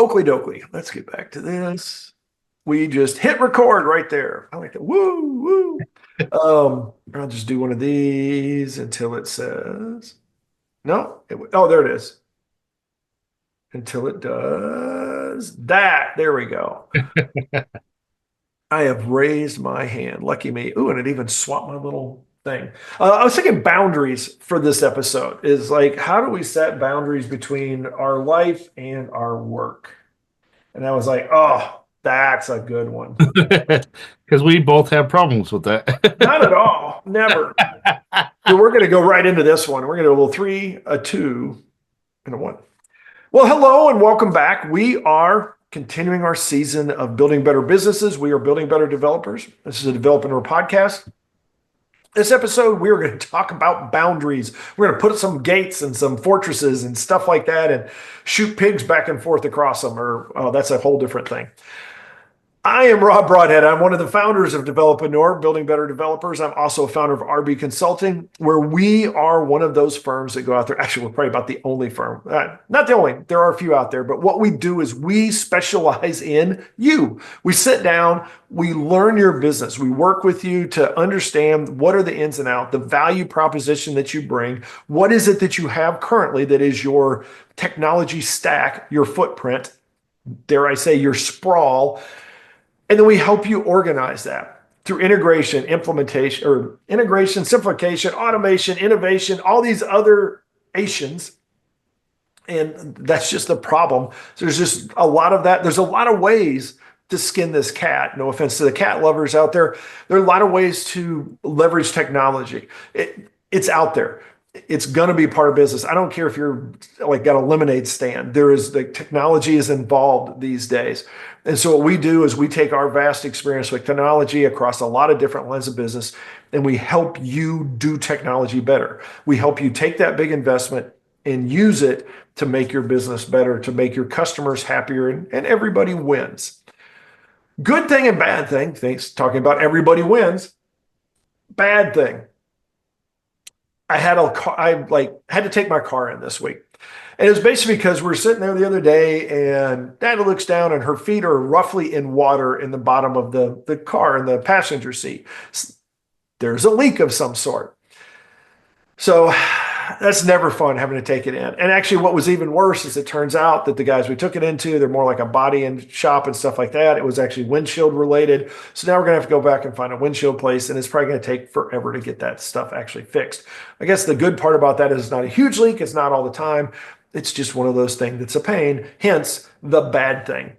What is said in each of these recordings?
Oakley dokley. Let's get back to this. We just hit record right there. I like that. Woo, woo. I'll just do one of these until it says, no. Oh, there it is. Until it does that. There we go. I have raised my hand. Lucky me. Ooh, and it even swapped my little thing. I was thinking boundaries for this episode is like, how do we set boundaries between our life and our work? And I was like, oh, that's a good one. Because we both have problems with Not at that. all. Never. So we're going to go right into this one. We're going to do a little three, a two, and a one. Well, hello and welcome back. We are continuing our season of building better businesses. We are building better developers. This is a Developreneur podcast. This episode, we are going to talk about boundaries. We're going to put some gates and some fortresses and stuff like that and shoot pigs back and forth across them, or oh, that's a whole different thing. I am Rob Broadhead. I'm one of the founders of Developreneur, Building Better Developers. I'm also a founder of RB Consulting, where we are one of those firms that go out there. Actually, we're probably about the only firm. Not the only. There are a few out there. But what we do is we specialize in you. We sit down. We learn your business. We work with you to understand what are the ins and outs, the value proposition that you bring. What is it that you have currently that is your technology stack, your footprint, dare I say, your sprawl. And then we help you organize that through integration, implementation, or integration, simplification, automation, innovation, all these other Asians. And that's just the problem. There's just a lot of that. There's a lot of ways to skin this cat. No offense to the cat lovers out there. There are a lot of ways to leverage technology. It's out there. It's going to be part of business. I don't care if you're like got a lemonade stand. The technology is involved these days. And so what we do is we take our vast experience with technology across a lot of different lines of business, and we help you do technology better. We help you take that big investment and use it to make your business better, to make your customers happier, and everybody wins. Good thing and bad thing. Thanks. Talking about everybody wins. Bad thing. I had to take my car in this week. And it was basically because we were sitting there the other day and Dad looks down and her feet are roughly in water in the bottom of the car in the passenger seat. There's a leak of some sort. So that's never fun having to take it in. And actually what was even worse is it turns out that the guys we took it into, they're more like a body and shop and stuff like that. It was actually windshield related. So now we're going to have to go back and find a windshield place, and it's probably going to take forever to get that stuff actually fixed. I guess the good part about that is it's not a huge leak. It's not all the time. It's just one of those things that's a pain, hence the bad thing.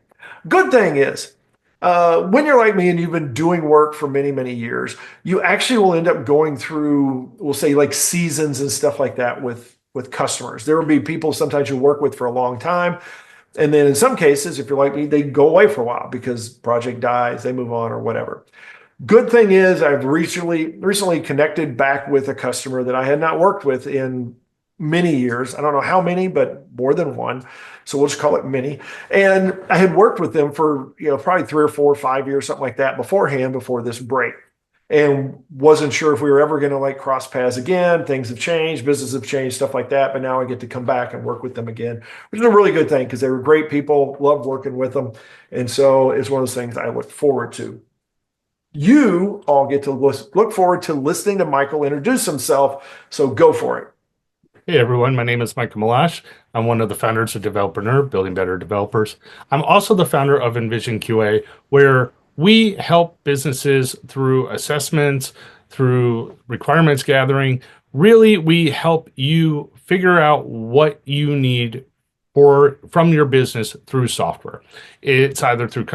Good thing is, when you're like me and you've been doing work for many, many years, you actually will end up going through, we'll say like seasons and stuff like that with customers. There will be people sometimes you work with for a long time. And then in some cases, if you're like me, they go away for a while because project dies, they move on or whatever. Good thing is I've recently connected back with a customer that I had not worked with in many years. I don't know how many, but more than one. So we'll just call it many. And I had worked with them for, probably 3 or 4 or 5 years, something like that beforehand, before this break. And wasn't sure if we were ever going to like cross paths again. Things have changed, business have changed, stuff like that. But now I get to come back and work with them again, which is a really good thing because they were great people, loved working with them. And so it's one of those things I look forward to. You all get to look forward to listening to Michael introduce himself. So go for it. Hey everyone, my name is Michael Meloche. I'm one of the founders of Developreneur, Building Better Developers. I'm also the founder of Envision QA, where we help businesses through assessments, through requirements gathering. Really, we help you figure out what you need from your business through software. It's either through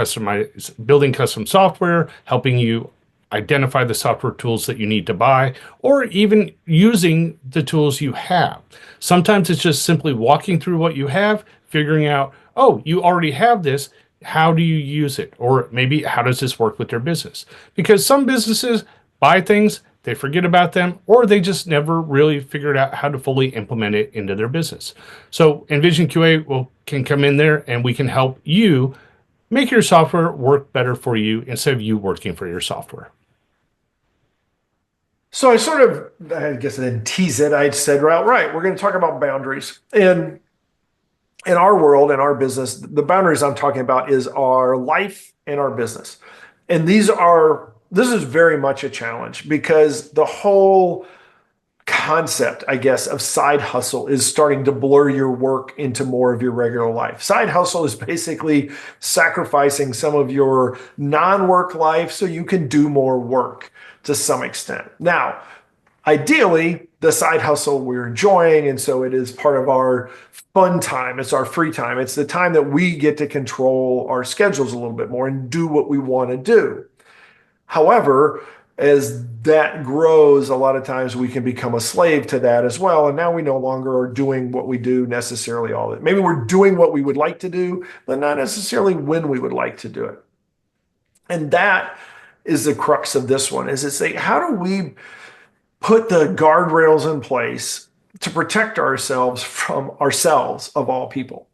building custom software, helping you identify the software tools that you need to buy, or even using the tools you have. Sometimes it's just simply walking through what you have, figuring out, oh, you already have this. How do you use it? Or maybe how does this work with your business? Because some businesses buy things, they forget about them, or they just never really figured out how to fully implement it into their business. So Envision QA can come in there and we can help you make your software work better for you instead of you working for your software. So I guess I didn't tease it. I said, right, we're going to talk about boundaries. And in our world, in our business, the boundaries I'm talking about is our life and our business. And this is very much a challenge because the whole concept, I guess, of side hustle is starting to blur your work into more of your regular life. Side hustle is basically sacrificing some of your non-work life so you can do more work to some extent. Now, ideally, the side hustle we're enjoying, and so it is part of our fun time. It's our free time. It's the time that we get to control our schedules a little bit more and do what we want to do. However, as that grows, a lot of times we can become a slave to that as well. And now we no longer are doing what we do necessarily all that. Maybe we're doing what we would like to do, but not necessarily when we would like to do it. And that is the crux of this one, is it's like, how do we put the guardrails in place to protect ourselves from ourselves of all people?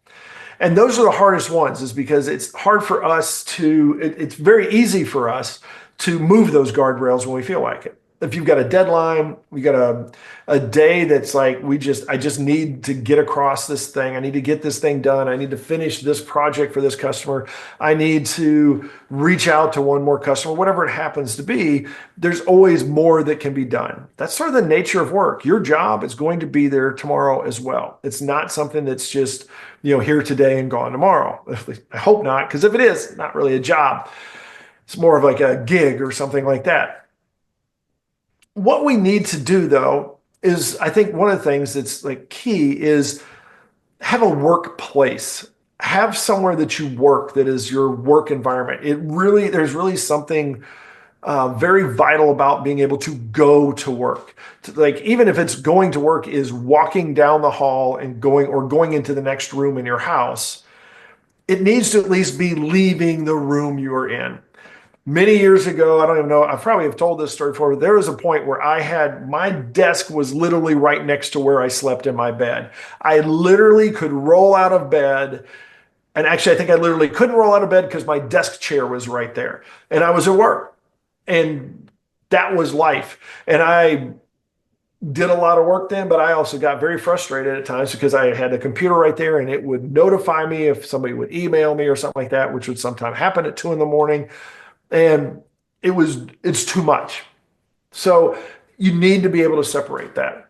And those are the hardest ones, is because it's hard for us it's very easy for us to move those guardrails when we feel like it. If you've got a deadline, we got a day that's like, I just need to get across this thing. I need to get this thing done. I need to finish this project for this customer. I need to reach out to one more customer, whatever it happens to be. There's always more that can be done. That's sort of the nature of work. Your job is going to be there tomorrow as well. It's not something that's just, here today and gone tomorrow. I hope not, because if it is, not really a job. It's more of like a gig or something like that. What we need to do, though, is I think one of the things that's like key is have a workplace. Have somewhere that you work that is your work environment. There's really something very vital about being able to go to work. Like, even if it's going to work is walking down the hall and going into the next room in your house, it needs to at least be leaving the room you are in. Many years ago, I don't even know, I probably have told this story before, but there was a point where my desk was literally right next to where I slept in my bed. I literally could roll out of bed. And actually, I think I literally couldn't roll out of bed because my desk chair was right there. And I was at work. And that was life. And I did a lot of work then, but I also got very frustrated at times because I had the computer right there and it would notify me if somebody would email me or something like that, which would sometimes happen at 2 a.m. And it's too much. So you need to be able to separate that.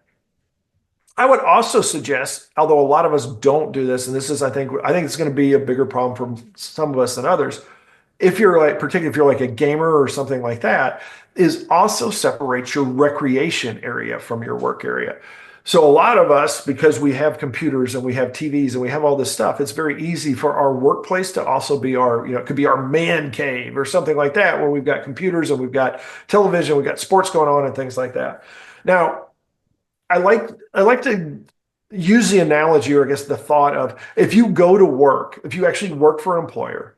I would also suggest, although a lot of us don't do this, and this is, I think it's going to be a bigger problem for some of us than others. Particularly if you're like a gamer or something like that, is also separate your recreation area from your work area. So a lot of us, because we have computers and we have TVs and we have all this stuff, it's very easy for our workplace to also be it could be our man cave or something like that, where we've got computers and we've got television, we've got sports going on and things like that. Now, I like to use the analogy, or I guess the thought of, if you go to work, if you actually work for an employer,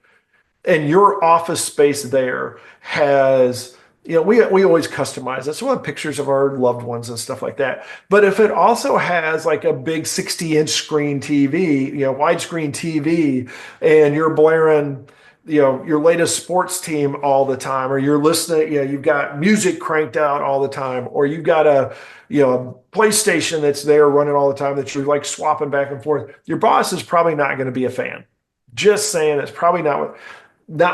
and your office space there has, we always customize it. So we have pictures of our loved ones and stuff like that. But if it also has like a big 60-inch screen TV, widescreen TV, and you're blaring, your latest sports team all the time, or you're listening, you've got music cranked out all the time, or you've got a PlayStation that's there running all the time that you're like swapping back and forth, your boss is probably not going to be a fan. Just saying, it's probably not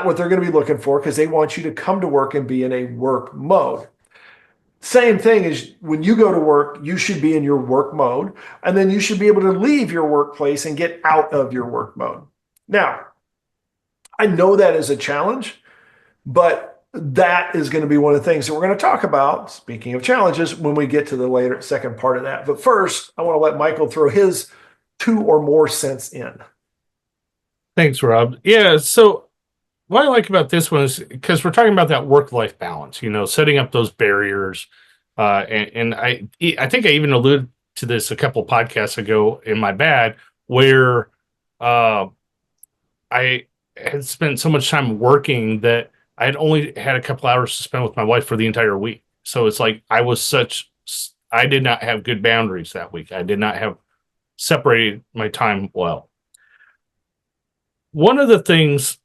what they're going to be looking for, because they want you to come to work and be in a work mode. Same thing is, when you go to work, you should be in your work mode, and then you should be able to leave your workplace and get out of your work mode. Now, I know that is a challenge, but that is going to be one of the things that we're going to talk about, speaking of challenges, when we get to the second part of that. But first, I want to let Michael throw his 2 or more cents in. Thanks, Rob. Yeah, so what I like about this one is because we're talking about that work-life balance, setting up those barriers. And I think I even alluded to this a couple of podcasts ago in my bad, where I had spent so much time working that I had only had a couple hours to spend with my wife for the entire week. So it's like I did not have good boundaries that week. I did not have separated my time well. One of the things,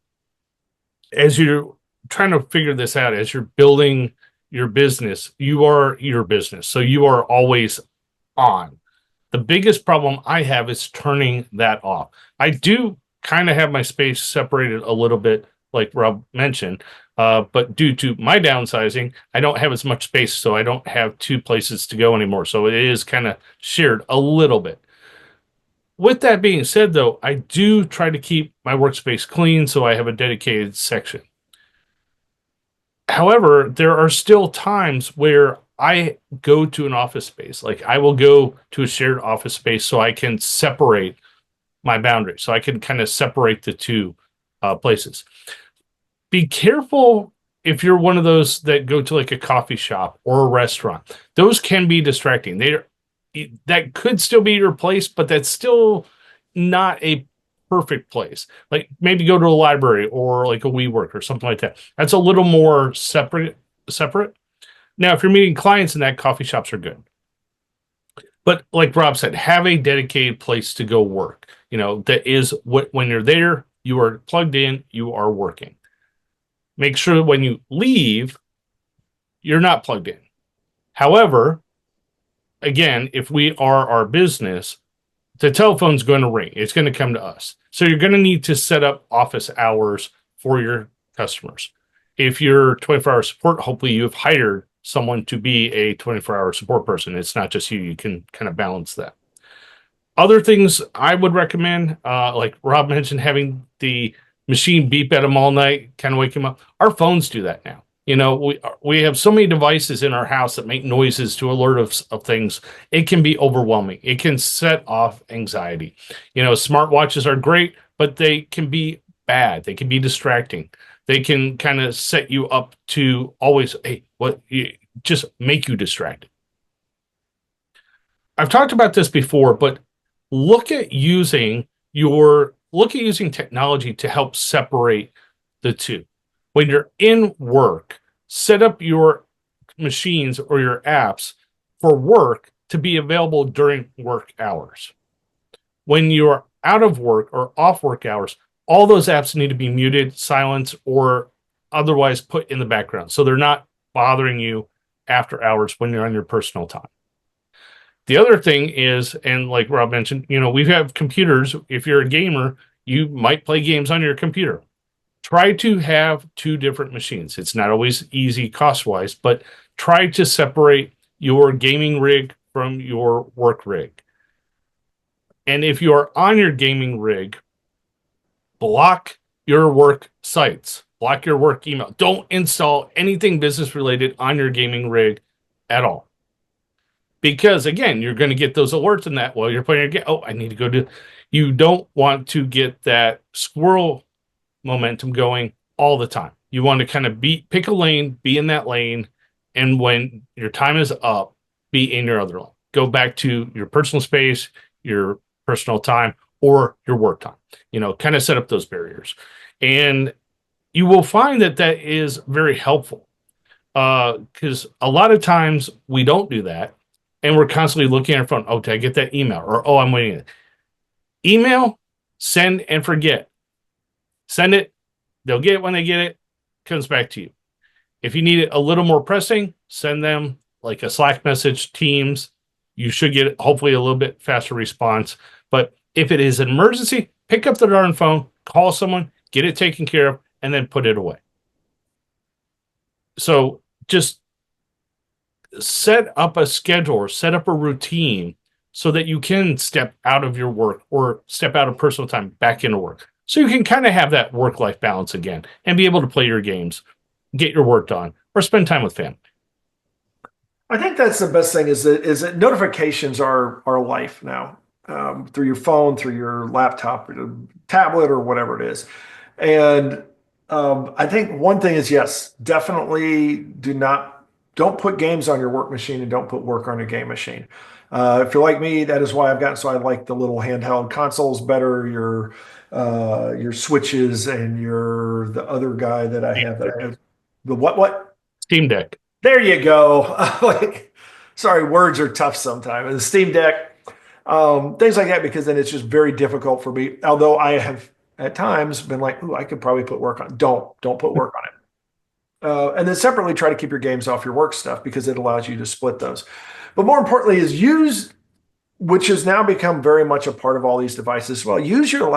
as you're trying to figure this out, as you're building your business, you are your business. So you are always on. The biggest problem I have is turning that off. I do kind of have my space separated a little bit, like Rob mentioned, but due to my downsizing, I don't have as much space, so I don't have two places to go anymore. So it is kind of shared a little bit. With that being said, though, I do try to keep my workspace clean, so I have a dedicated section. However, there are still times where I go to an office space. Like I will go to a shared office space so I can separate my boundaries. So I can kind of separate the two places. Be careful if you're one of those that go to like a coffee shop or a restaurant. Those can be distracting. That could still be your place, but that's still not a perfect place. Like maybe go to a library or like a WeWork or something like that. That's a little more separate. Now, if you're meeting clients in that, coffee shops are good. But like Rob said, have a dedicated place to go work. That is what when you're there, you are plugged in, you are working. Make sure that when you leave, you're not plugged in. However, again, if we are our business, the telephone's going to ring. It's going to come to us. So you're going to need to set up office hours for your customers. If you're 24-hour support, hopefully you've hired someone to be a 24-hour support person. It's not just you. You can kind of balance that. Other things I would recommend, like Rob mentioned, having the machine beep at them all night, kind of wake them up. Our phones do that now. We have so many devices in our house that make noises to alert us of things. It can be overwhelming. It can set off anxiety. Smartwatches are great, but they can be bad. They can be distracting. They can kind of set you up to always, just make you distracted. I've talked about this before, but look at using technology to help separate the two. When you're in work, set up your machines or your apps for work to be available during work hours. When you're out of work or off work hours, all those apps need to be muted, silenced, or otherwise put in the background so they're not bothering you after hours when you're on your personal time. The other thing is, and like Rob mentioned, we have computers. If you're a gamer, you might play games on your computer. Try to have two different machines. It's not always easy cost-wise, but try to separate your gaming rig from your work rig. And if you are on your gaming rig, block your work sites, block your work email. Don't install anything business related on your gaming rig at all. Because again, you're going to get those alerts in that while you're playing your game. Oh, I need to go to. You don't want to get that squirrel momentum going all the time. You want to kind of pick a lane, be in that lane, and when your time is up, be in your other lane. Go back to your personal space, your personal time, or your work time. Kind of set up those barriers. And you will find that is very helpful. Because a lot of times we don't do that. And we're constantly looking at our phone. Oh, did I get that email? Or, oh, I'm waiting. Email, send and forget. Send it. They'll get it when they get it. Comes back to you. If you need it a little more pressing, send them like a Slack message, Teams. You should get hopefully a little bit faster response. But if it is an emergency, pick up the darn phone, call someone, get it taken care of, and then put it away. So just set up a schedule or set up a routine so that you can step out of your work or step out of personal time back into work. So you can kind of have that work-life balance again and be able to play your games, get your work done, or spend time with family. I think that's the best thing is that notifications are life now, through your phone, through your laptop, or tablet, or whatever it is. And I think one thing is, yes, definitely don't put games on your work machine and don't put work on your game machine. If you're like me, that is why I like the little handheld consoles better, your switches and the other guy that I have the what? Steam Deck. There you go. Sorry, words are tough sometimes. The Steam Deck, things like that, because then it's just very difficult for me. Although I have at times been like, ooh, I could probably put work on. Don't put work on it. And then separately try to keep your games off your work stuff because it allows you to split those. But more importantly is use which has now become very much a part of all these devices. Well, use your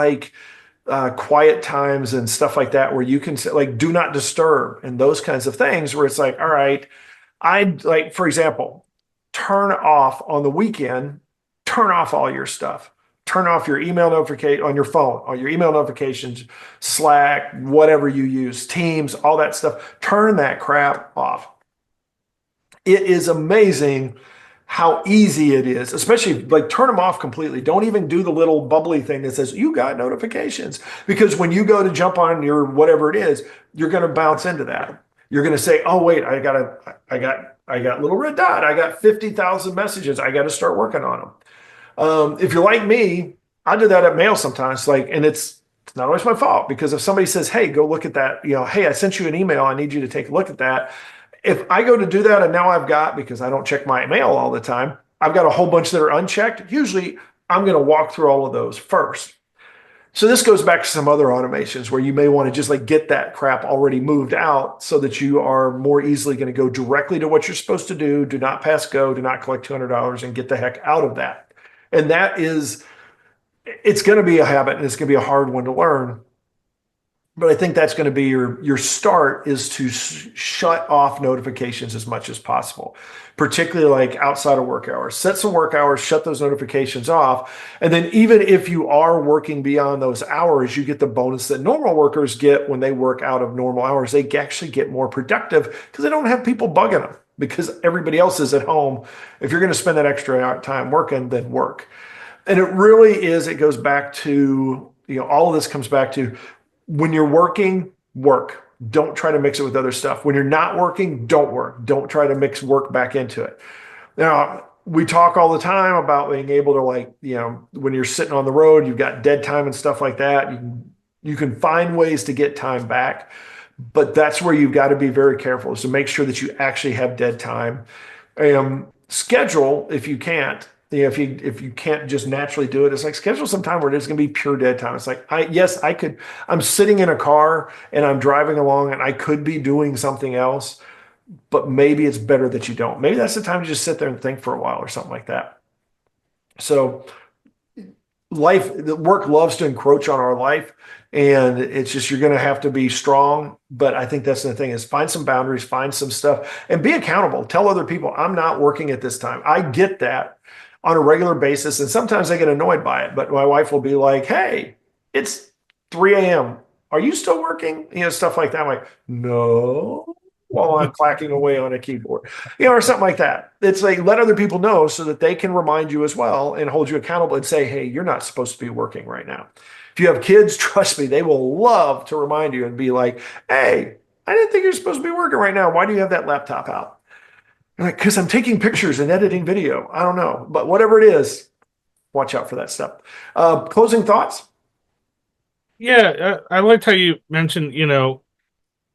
quiet times and stuff like that, where you can say like do not disturb and those kinds of things, where it's like, all right, I'd like, for example, turn off on the weekend, turn off all your stuff. Turn off your email notification on your phone, or your email notifications, Slack, whatever you use, Teams, all that stuff. Turn that crap off. It is amazing how easy it is, especially like turn them off completely. Don't even do the little bubbly thing that says you got notifications, because when you go to jump on your whatever it is, you're going to bounce into that. You're going to say, "Oh wait, I got little red dot. I got 50,000 messages. I got to start working on them." If you're like me, I do that at mail sometimes. Like, and it's not always my fault, because if somebody says, "Hey, go look at that," "Hey, I sent you an email. I need you to take a look at that." If I go to do that and now I've got, because I don't check my mail all the time, I've got a whole bunch that are unchecked. Usually I'm going to walk through all of those first. So this goes back to some other automations where you may want to just like get that crap already moved out so that you are more easily going to go directly to what you're supposed to do. Do not pass go, do not collect $200 and get the heck out of that. And that is, it's going to be a habit and it's going to be a hard one to learn. But I think that's going to be your start, is to shut off notifications as much as possible, particularly like outside of work hours. Set some work hours, shut those notifications off. And then even if you are working beyond those hours, you get the bonus that normal workers get when they work out of normal hours. They actually get more productive because they don't have people bugging them, because everybody else is at home. If you're going to spend that extra time working, then work. And it really is, it goes back to, all of this comes back to, when you're working, work. Don't try to mix it with other stuff. When you're not working, don't work. Don't try to mix work back into it. Now, we talk all the time about being able to, like, when you're sitting on the road, you've got dead time and stuff like that. You can find ways to get time back, but that's where you've got to be very careful, is to make sure that you actually have dead time. Schedule, if you can't. If you can't just naturally do it, it's like schedule some time where it's going to be pure dead time. It's like, I could, I'm sitting in a car and I'm driving along and I could be doing something else, but maybe it's better that you don't. Maybe that's the time to just sit there and think for a while or something like that. So the work loves to encroach on our life, and it's just, you're going to have to be strong. But I think that's the thing, is find some boundaries, find some stuff, and be accountable. Tell other people, I'm not working at this time. I get that on a regular basis, and sometimes I get annoyed by it, but my wife will be like, "Hey, it's 3 a.m. Are you still working?" Stuff like that. I'm like, "No," while I'm clacking away on a keyboard, or something like that. It's like, let other people know so that they can remind you as well and hold you accountable and say, "Hey, you're not supposed to be working right now." If you have kids, trust me, they will love to remind you and be like, "Hey, I didn't think you're supposed to be working right now. Why do you have that laptop out?" Like, "Because I'm taking pictures and editing video." I don't know, but whatever it is, watch out for that stuff. Closing thoughts? Yeah, I liked how you mentioned,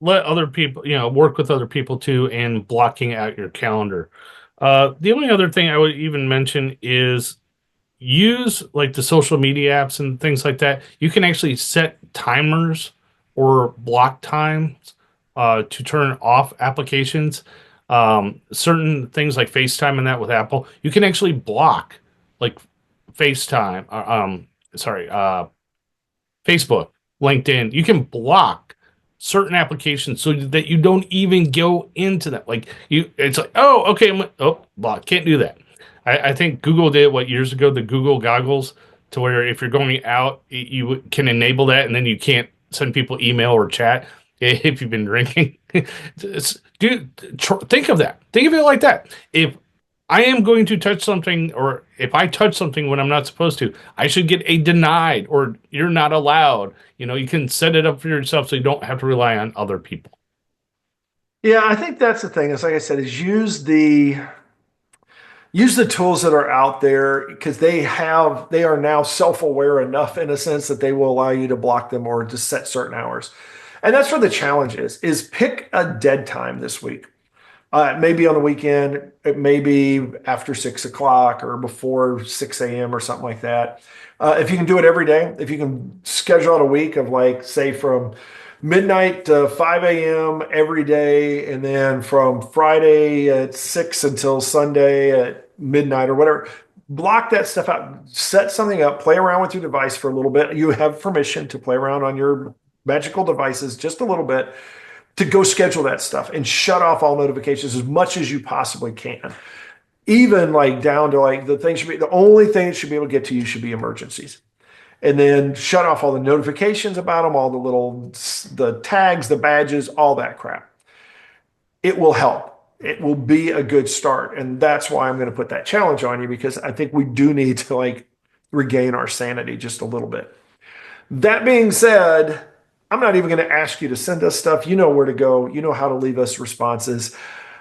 let other people, work with other people too, and blocking out your calendar. The only other thing I would even mention is use like the social media apps and things like that. You can actually set timers or block times to turn off applications. Certain things like FaceTime and that with Apple, you can actually block like FaceTime. Facebook, LinkedIn. You can block certain applications so that you don't even go into that. Like it's like, oh, okay, block. Can't do that. I think Google did what years ago, the Google goggles, to where if you're going out, you can enable that, and then you can't send people email or chat if you've been drinking. Dude, think of that. Think of it like that. If I am going to touch something, or if I touch something when I'm not supposed to, I should get a denied, or you're not allowed. You can set it up for yourself so you don't have to rely on other people. Yeah, I think that's the thing. Is, like I said, is use the tools that are out there, because they are now self-aware enough, in a sense, that they will allow you to block them or to set certain hours. And that's where the challenge is pick a dead time this week. It may be on the weekend. It may be after 6 o'clock or before 6 a.m. or something like that. If you can do it every day, if you can schedule out a week of, like, say, from midnight to 5 a.m. every day, and then from Friday at 6 until Sunday at midnight or whatever, block that stuff out, set something up, play around with your device for a little bit. You have permission to play around on your magical devices just a little bit to go schedule that stuff and shut off all notifications as much as you possibly can. Even like down to like the only thing that should be able to get to you should be emergencies. And then shut off all the notifications about them, all the tags, the badges, all that crap. It will help. It will be a good start. And that's why I'm going to put that challenge on you, because I think we do need to like regain our sanity just a little bit. That being said, I'm not even going to ask you to send us stuff. You know where to go. You know how to leave us responses.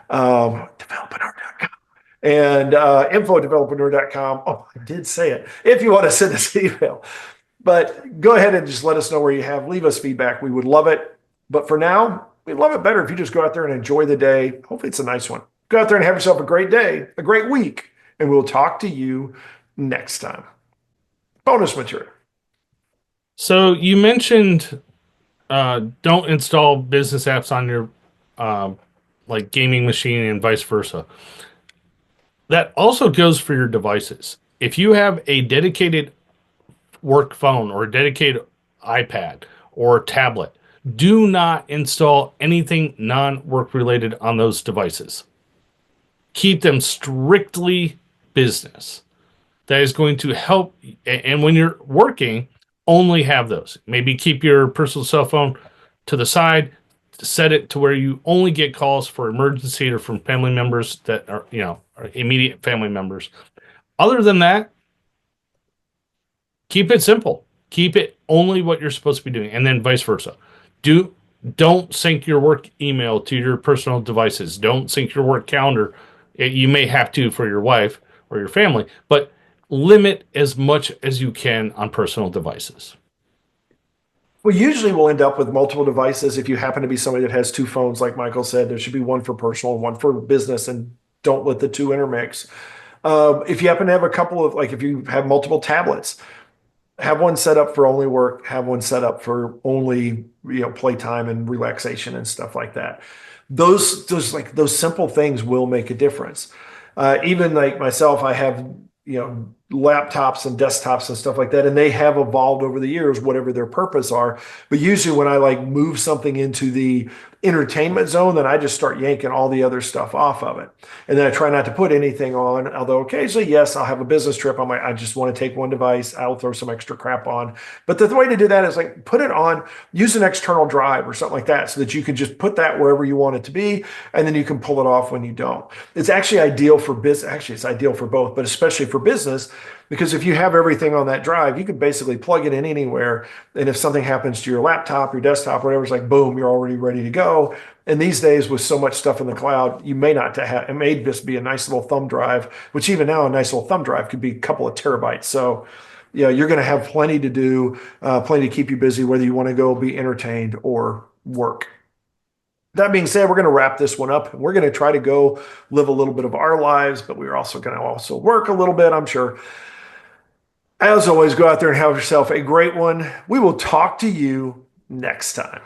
Developreneur.com and info@developreneur.com. Oh, I did say it. If you want to send us an email. But go ahead and just let us know where you have. Leave us feedback. We would love it. But for now, we'd love it better if you just go out there and enjoy the day. Hopefully it's a nice one. Go out there and have yourself a great day, a great week, and we'll talk to you next time. Bonus material. So you mentioned don't install business apps on your like gaming machine and vice versa. That also goes for your devices. If you have a dedicated work phone or a dedicated iPad or tablet, do not install anything non-work related on those devices. Keep them strictly business. That is going to help. And when you're working, only have those. Maybe keep your personal cell phone to the side, set it to where you only get calls for emergency or from family members that are, are immediate family members. Other than that, keep it simple. Keep it only what you're supposed to be doing, and then vice versa. Don't sync your work email to your personal devices. Don't sync your work calendar. You may have to for your wife or your family, but limit as much as you can on personal devices. Well, usually we'll end up with multiple devices. If you happen to be somebody that has two phones, like Michael said, there should be one for personal and one for business, and don't let the two intermix. If you happen to have a couple of, like if you have multiple tablets, have one set up for only work, have one set up for only, playtime and relaxation and stuff like that. Those simple things will make a difference. Even like myself, I have, laptops and desktops and stuff like that, and they have evolved over the years, whatever their purpose are. But usually when I like move something into the entertainment zone, then I just start yanking all the other stuff off of it. And then I try not to put anything on, although occasionally, yes, I'll have a business trip. I just want to take one device. I'll throw some extra crap on. But the way to do that is like put it on, use an external drive or something like that so that you can just put that wherever you want it to be. And then you can pull it off when you don't. It's actually ideal for business. Actually, it's ideal for both, but especially for business, because if you have everything on that drive, you can basically plug it in anywhere. And if something happens to your laptop, your desktop, whatever, it's like, boom, you're already ready to go. And these days with so much stuff in the cloud, you may not have, it may just be a nice little thumb drive, which even now a nice little thumb drive could be a couple of terabytes. So, you're going to have plenty to do, plenty to keep you busy, whether you want to go be entertained or work. That being said, we're going to wrap this one up. We're going to try to go live a little bit of our lives, but we're also going to work a little bit, I'm sure. As always, go out there and have yourself a great one. We will talk to you next time.